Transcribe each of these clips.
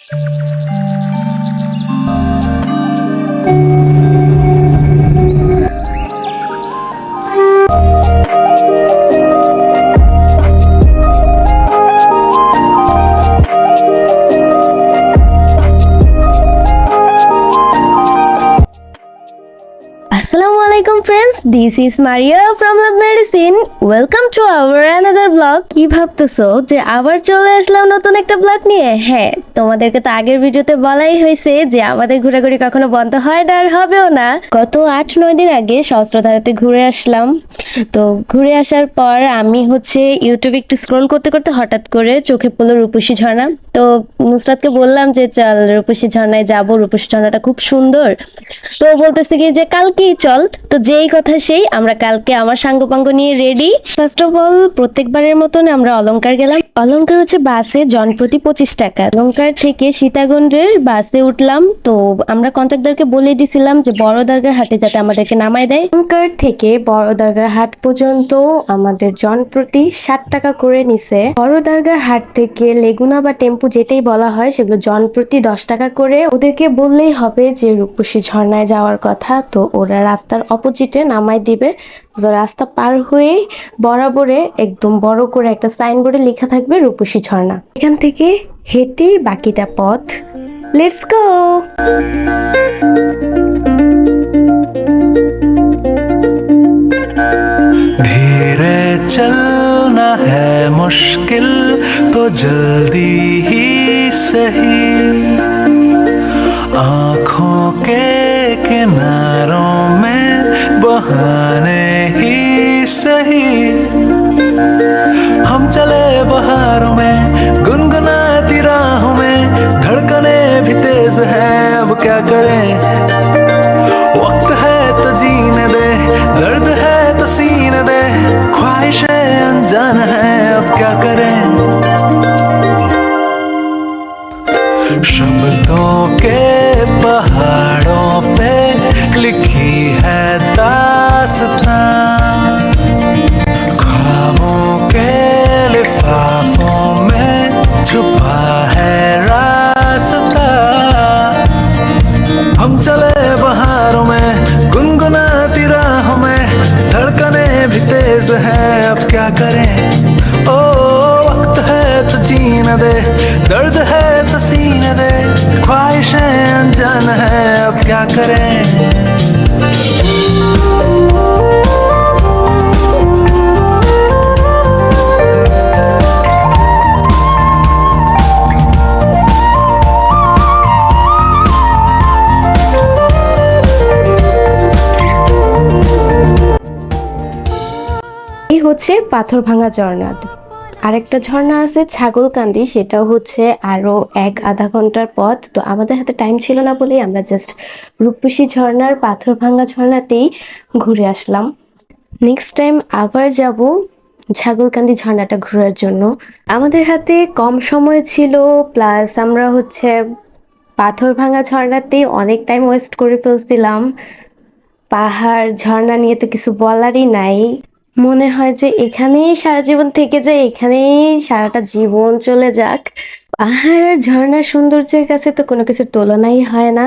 Assalamualaikum friends, this is Maria from Love Medicine. Welcome to our another vlog. কি ভাবতেছো যে আবার চলে আসলাম নতুন একটা ব্লগ নিয়ে? হ্যাঁ, তোমাদেরকে তো আগের ভিডিওতে বলাই হয়েছে যে আমাদের ঘোরাঘুরি কখনো বন্ধ হয় না আর হবেও না। গত 8-9 দিন আগে সহস্রধারাতে ঘুরে আসলাম। তো ঘুরে আসার পর আমি ইউটিউবে একটু স্ক্রল করতে করতে হঠাৎ করে চোখে পড়লো রূপসী ঝর্ণা। তো নুসরাতকে বললাম যে চল রূপসী ঝর্ণায় যাবো, রূপসী ঝর্ণাটা খুব সুন্দর। তো বলতেছে কি যে কালকেই চল। তো যেই কথা সেই, আমরা কালকে আমার সাঙ্গপাঙ্গ নিয়ে রেডি। ফার্স্ট অফ অল প্রত্যেকবারের মতন আমরা অলংকার গেলাম। অলংকার বাসে জনপ্রতি 25 টাকা। অলংকার থেকে সীতাকুণ্ডের বাসে উঠলাম। তো আমরা কন্ট্রাক্টরকে বলে দিছিলাম যে বড় দরগার হাটে যাতে আমাদেরকে নামায় দেয়। অলংকার থেকে বড় দরগার হাট পর্যন্ত আমাদের জনপ্রতি 60 টাকা করে নিছে। বড় দরগার হাট থেকে লেগুনা বা টেম্পু যেটাই বলা হয় সেগুলো জনপ্রতি 10 টাকা করে। ওদেরকে বললেই হবে যে রূপসী ঝর্ণায় যাওয়ার কথা, তো ওরা রাস্তার অপোজিটে নামাই দিবে। তো রাস্তা পার হয়ে বরাবরে একদম বড় করে একটা সাইনবোর্ডে লেখা থাকবে রূপসী ঝর্ণা। এখান থেকে হেঁটে বাকিটা পথ। Let's go. धीरे चलना है मुश्किल तो जल्दी ही सही, आँखों के किनारों में बहाने ही सही। हम चले बहारों में गुनगुनाती राहों में, धड़कने भी तेज है अब क्या करें। वक्त है तो जीने दे, दर्द है तो सीने दे, ख्वाहिशें अनजान है अब क्या करें। शब्दों के पहाड़ों पे लिखी है दास्तां, ख्वाबों के लिफाफों में छुपा है रास्ता। हम चले बहारों में गुनगुनाती राहों में, धड़कने भी तेज है अब क्या करें। ओ वक्त है तो जीने दे, दर्द है तो सीने दे, ख्वाहिशें अनजान है अब क्या करें। পাথর ভাঙা ঝর্ণা। আরেকটা ঝর্ণা আছে ছাগলকান্দি, সেটাও আরো 1-আধা ঘন্টার পথ। তো আমাদের হাতে টাইম ছিল না বলেই আমরা জাস্ট রূপসী ঝর্ণার পাথর ভাঙা ঝর্ণাতেই ঘুরে আসলাম। নেক্সট টাইম আবার যাব ছাগলকান্দি ঝর্ণাটা ঘোরার জন্য। আমাদের হাতে কম সময় ছিল, প্লাস আমরা পাথর ভাঙা ঝর্ণাতেই অনেক টাইম ওয়েস্ট করে ফেলছিলাম। পাহাড় ঝর্ণা নিয়ে তো কিছু বলারই নাই। মনে হয় যে এখানেই সারা জীবন থেকে যায়, এখানেই সারাটা জীবন চলে যাক। পাহাড় আর ঝর্ণার সৌন্দর্যের কাছে তো কোনো কিছুর তুলনাই হয় না।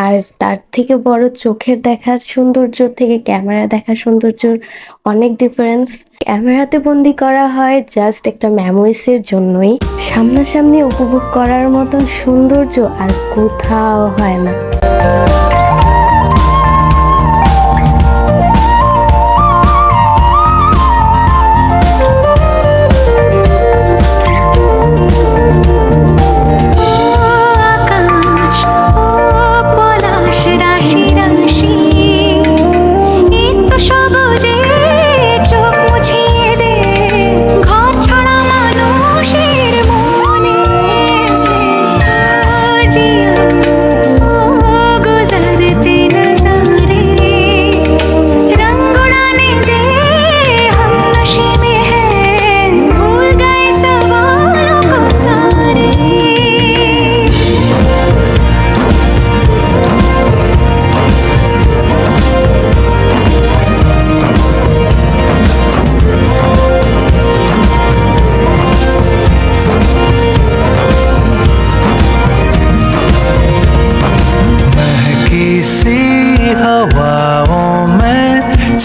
আর তার থেকে বড় চোখের দেখার সৌন্দর্য থেকে ক্যামেরা দেখার সৌন্দর্যর অনেক ডিফারেন্স। ক্যামেরাতে বন্দি করা হয় জাস্ট একটা মেমোরিজের জন্যই, সামনাসামনি উপভোগ করার মতন সৌন্দর্য আর কোথাও হয় না। জিয়া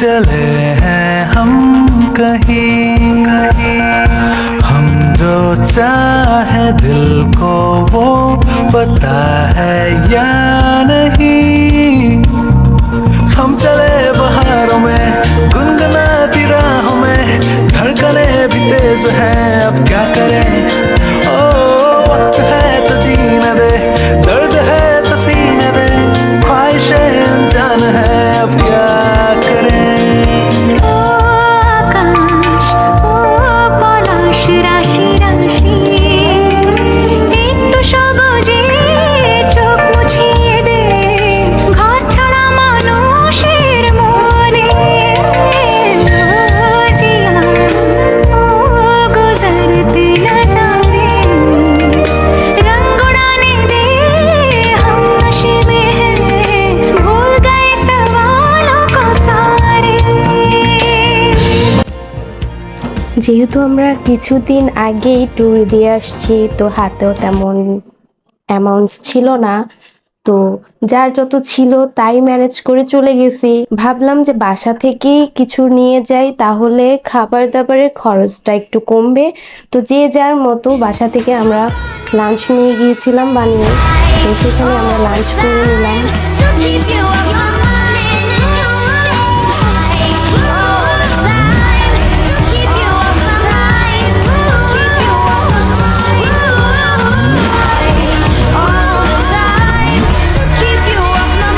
चले हैं हम कहीं, हम जो चाहे दिल को वो पता है या नहीं। हम चले बहारों में गुनगुनाती राहों में, धड़कने भी तेज हैं अब क्या करें। ओ वक्त है तो जीने दे, दर्द है तो सीने दे, ख्वाहिशें अनजान है अब क्या करें। ও আকাশ, ও পলাশ রাশি রাশি, একটু সবুজে চোখ মুছিয়ে দে ঘর ছাড়া মানুষের মনে। ও জিয়া, ও গুজরতে নজারে, रंग उड़ाने दे हम नशे में हैं, भूल गए सवालों को सारे। যেহেতু আমরা কিছুদিন আগেই ট্যুর দিয়ে আসছি, তো হাতেও তেমন অ্যামাউন্টস ছিল না, তো যার যত ছিল তাই ম্যানেজ করে চলে গেছি। ভাবলাম যে বাসা থেকেই কিছু নিয়ে যাই, তাহলে খাবার দাবারের খরচটা একটু কমবে। তো যে যার মতো বাসা থেকে আমরা লাঞ্চ নিয়ে গিয়েছিলাম বানিয়ে, তো সেখানে আমরা লাঞ্চ করে নিলাম। To keep you on my mind all the time, to keep you on my mind, to keep you on my mind all the time, to keep you on my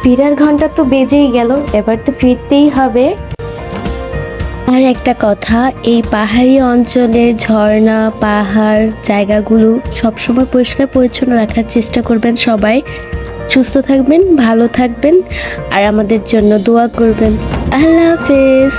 ফেরার ঘন্টা তো বেজেই গেল, এবার তো ফিরতেই হবে। আর একটা কথা, এই পাহাড়ি অঞ্চলের ঝর্ণা পাহাড় জায়গাগুলো সবসময় পরিষ্কার পরিচ্ছন্ন রাখার চেষ্টা করবেন সবাই। সুস্থ থাকবেন, ভালো থাকবেন, আর আমাদের জন্য দোয়া করবেন। আল্লাহ হাফেজ।